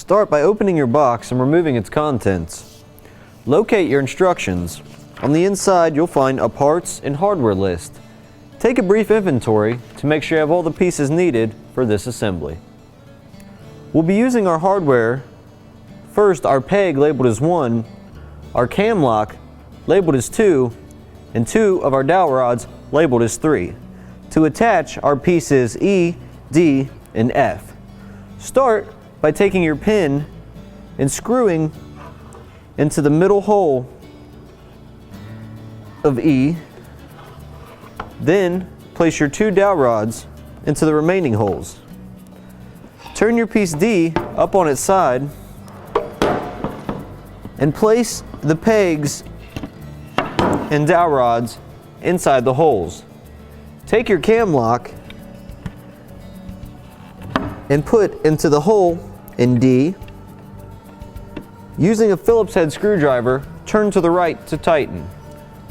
Start by opening your box and removing its contents. Locate your instructions. On the inside, you'll find a parts and hardware list. Take a brief inventory to make sure you have all the pieces needed for this assembly. We'll be using our hardware. First, our peg labeled as 1, our cam lock labeled as 2, and 2 of our dowel rods labeled as 3. To attach our pieces E, D, and F. Start by taking your pin and screwing into the middle hole of E. Then place your 2 dowel rods into the remaining holes. Turn your piece D up on its side and place the pegs and dowel rods inside the holes. Take your cam lock and put into the hole in D. Using a Phillips head screwdriver, turn to the right to tighten.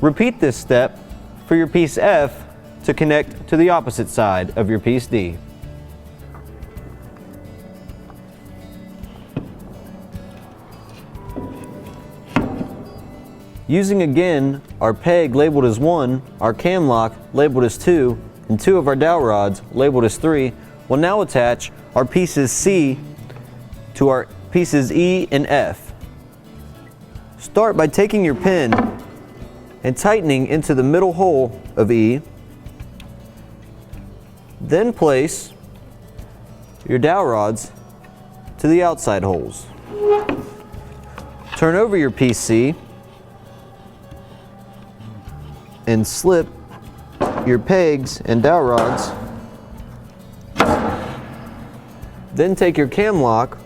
Repeat this step for your piece F to connect to the opposite side of your piece D. Using again our peg labeled as 1, our cam lock labeled as 2, and 2 of our dowel rods labeled as 3, we'll now attach our pieces C to our pieces E and F. Start by taking your pin and tightening into the middle hole of E. Then place your dowel rods to the outside holes. Turn over your piece C and slip your pegs and dowel rods. Then take your cam lock,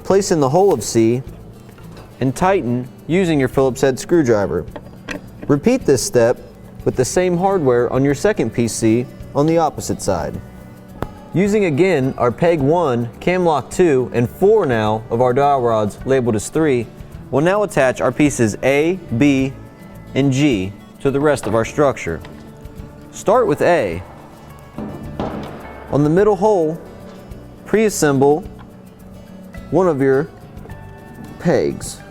place in the hole of C, and tighten using your Phillips head screwdriver. Repeat this step with the same hardware on your second piece C on the opposite side. Using again our peg 1, cam lock 2, and 4 now of our dowel rods labeled as 3, we'll now attach our pieces A, B, and G to the rest of our structure. Start with A. On the middle hole, pre-assemble one of your pegs.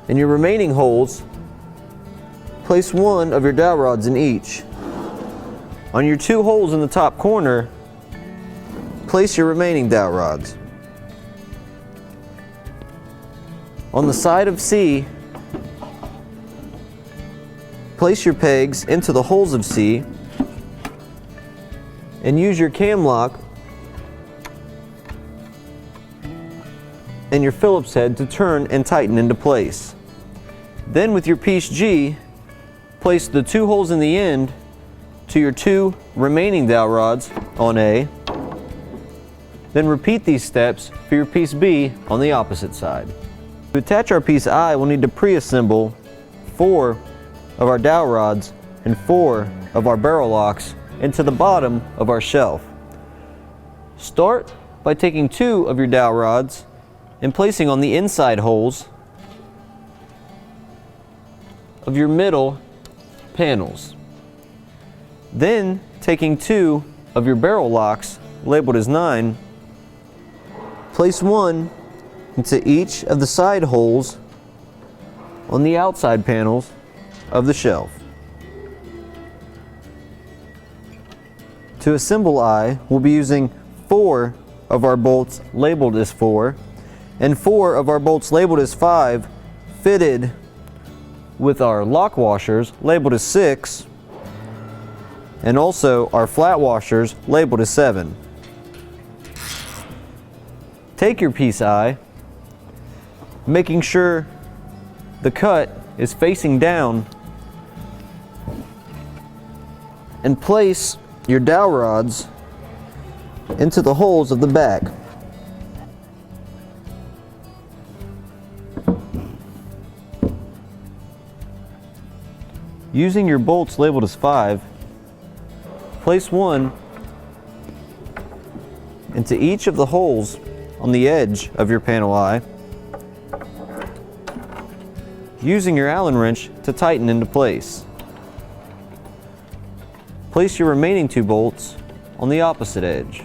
In your remaining holes, place 1 of your dowel rods in each. On your 2 holes in the top corner, place your remaining dowel rods. On the side of C, place your pegs into the holes of C and use your cam lock and your Phillips head to turn and tighten into place. Then with your piece G, place the 2 holes in the end to your 2 remaining dowel rods on A. Then repeat these steps for your piece B on the opposite side. To attach our piece I, we'll need to pre-assemble 4 of our dowel rods and 4 of our barrel locks into the bottom of our shelf. Start by taking 2 of your dowel rods and placing on the inside holes of your middle panels. Then taking 2 of your barrel locks labeled as 9, place 1 into each of the side holes on the outside panels of the shelf. To assemble I, we'll be using 4 of our bolts labeled as 4 and 4 of our bolts labeled as 5 fitted with our lock washers labeled as 6 and also our flat washers labeled as 7. Take your piece I, making sure the cut is facing down, and place your dowel rods into the holes of the back. Using your bolts labeled as 5, place 1 into each of the holes on the edge of your panel I, using your Allen wrench to tighten into place. Place your remaining 2 bolts on the opposite edge.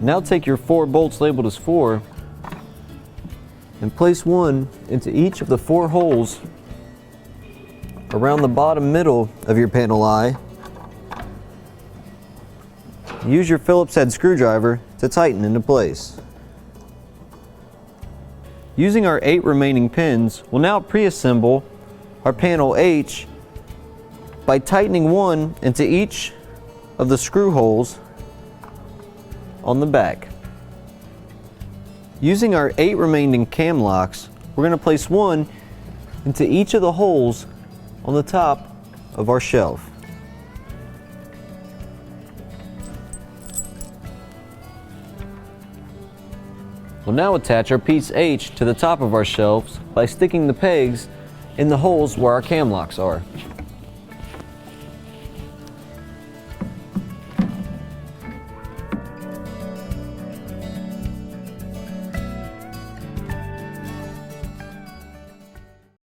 Now take your 4 bolts labeled as 4 and place one into each of the 4 holes around the bottom middle of your panel eye. Use your Phillips head screwdriver to tighten into place. Using our 8 remaining pins, we'll now pre-assemble our panel H by tightening one into each of the screw holes on the back. Using our 8 remaining cam locks, we're going to place one into each of the holes on the top of our shelf. We'll now attach our piece H to the top of our shelves by sticking the pegs in the holes where our cam locks are.